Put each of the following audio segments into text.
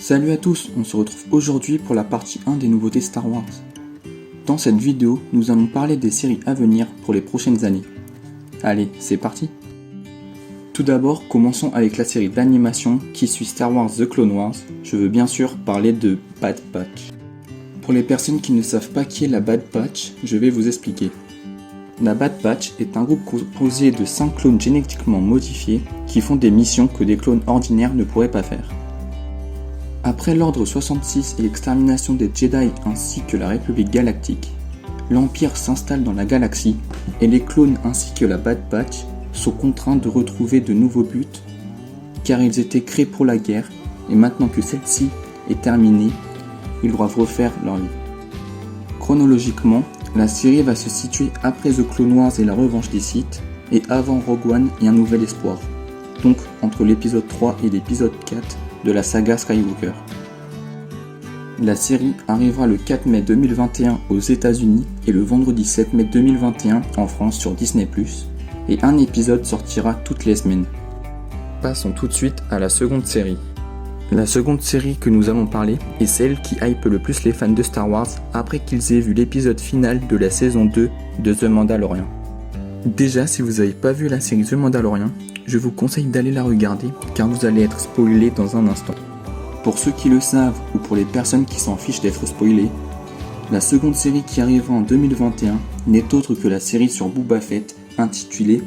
Salut à tous, on se retrouve aujourd'hui pour la partie 1 des nouveautés Star Wars. Dans cette vidéo, nous allons parler des séries à venir pour les prochaines années. Allez, c'est parti. Tout d'abord, commençons avec la série d'animation qui suit Star Wars The Clone Wars. Je veux bien sûr parler de Bad Batch. Pour les personnes qui ne savent pas qui est la Bad Batch, je vais vous expliquer. La Bad Batch est un groupe composé de 5 clones génétiquement modifiés qui font des missions que des clones ordinaires ne pourraient pas faire. Après l'Ordre 66 et l'extermination des Jedi ainsi que la République Galactique, l'Empire s'installe dans la galaxie et les clones ainsi que la Bad Batch sont contraints de retrouver de nouveaux buts car ils étaient créés pour la guerre et maintenant que celle-ci est terminée, ils doivent refaire leur vie. Chronologiquement, la série va se situer après The Clone Wars et la revanche des Sith et avant Rogue One et un nouvel espoir, donc entre l'épisode 3 et l'épisode 4 de la saga Skywalker. La série arrivera le 4 mai 2021 aux États-Unis et le vendredi 7 mai 2021 en France sur Disney+, et un épisode sortira toutes les semaines. Passons tout de suite à la seconde série. La seconde série que nous allons parler est celle qui hype le plus les fans de Star Wars après qu'ils aient vu l'épisode final de la saison 2 de The Mandalorian. Déjà, si vous n'avez pas vu la série The Mandalorian, je vous conseille d'aller la regarder car vous allez être spoilé dans un instant. Pour ceux qui le savent ou pour les personnes qui s'en fichent d'être spoilés, la seconde série qui arrivera en 2021 n'est autre que la série sur Boba Fett intitulée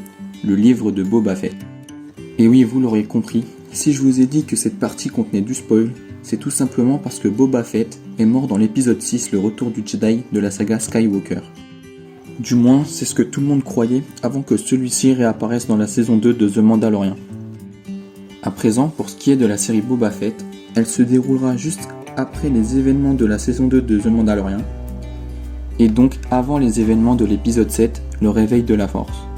Le livre de Boba Fett. Et oui, vous l'aurez compris, si je vous ai dit que cette partie contenait du spoil, c'est tout simplement parce que Boba Fett est mort dans l'épisode 6, le retour du Jedi de la saga Skywalker. Du moins, c'est ce que tout le monde croyait avant que celui-ci réapparaisse dans la saison 2 de The Mandalorian. À présent, pour ce qui est de la série Boba Fett, elle se déroulera juste après les événements de la saison 2 de The Mandalorian, et donc avant les événements de l'épisode 7, le réveil de la Force.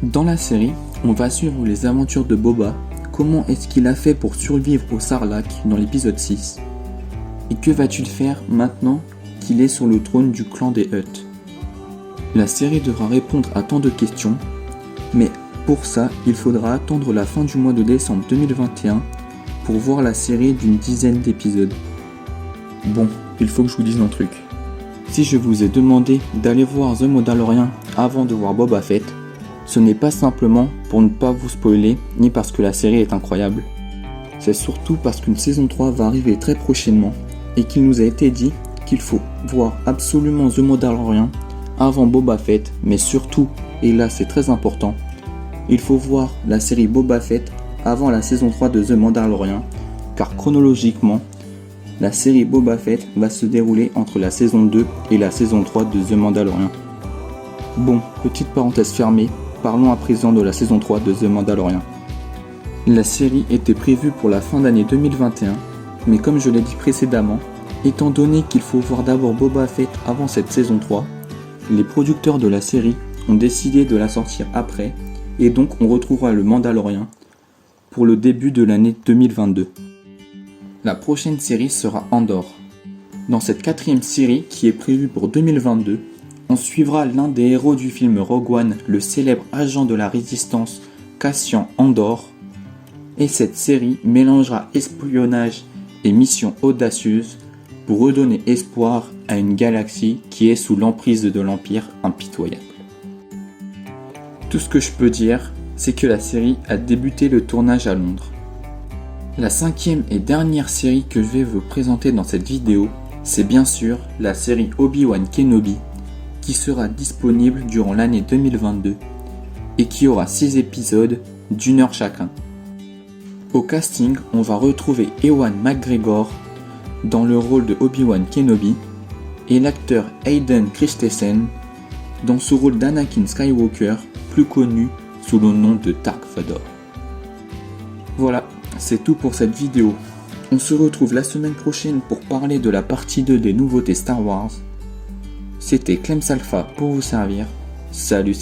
Dans la série, on va suivre les aventures de Boba, comment est-ce qu'il a fait pour survivre au Sarlacc dans l'épisode 6, et que va-t-il faire maintenant qu'il est sur le trône du clan des Hutt. La série devra répondre à tant de questions, mais pour ça, il faudra attendre la fin du mois de décembre 2021 pour voir la série d'une dizaine d'épisodes. Bon, il faut que je vous dise un truc. Si je vous ai demandé d'aller voir The Mandalorian avant de voir Boba Fett, ce n'est pas simplement pour ne pas vous spoiler, ni parce que la série est incroyable. C'est surtout parce qu'une saison 3 va arriver très prochainement et qu'il nous a été dit qu'il faut voir absolument The Mandalorian avant Boba Fett, mais surtout, et là c'est très important, il faut voir la série Boba Fett avant la saison 3 de The Mandalorian, car chronologiquement, la série Boba Fett va se dérouler entre la saison 2 et la saison 3 de The Mandalorian. Bon, petite parenthèse fermée, parlons à présent de la saison 3 de The Mandalorian. La série était prévue pour la fin d'année 2021, mais comme je l'ai dit précédemment, étant donné qu'il faut voir d'abord Boba Fett avant cette saison 3, les producteurs de la série ont décidé de la sortir après, et donc on retrouvera le Mandalorian pour le début de l'année 2022. La prochaine série sera Andor. Dans cette quatrième série qui est prévue pour 2022, on suivra l'un des héros du film Rogue One, le célèbre agent de la résistance Cassian Andor, et cette série mélangera espionnage et missions audacieuses pour redonner espoir à une galaxie qui est sous l'emprise de l'Empire impitoyable. Tout ce que je peux dire, c'est que la série a débuté le tournage à Londres. La cinquième et dernière série que je vais vous présenter dans cette vidéo, c'est bien sûr la série Obi-Wan Kenobi, qui sera disponible durant l'année 2022 et qui aura 6 épisodes d'1 heure chacun. Au casting, on va retrouver Ewan McGregor dans le rôle de Obi-Wan Kenobi et l'acteur Hayden Christensen dans ce rôle d'Anakin Skywalker, plus connu sous le nom de Dark Vador. Voilà, c'est tout pour cette vidéo. On se retrouve la semaine prochaine pour parler de la partie 2 des nouveautés Star Wars. C'était Clems Alpha pour vous servir. Salut.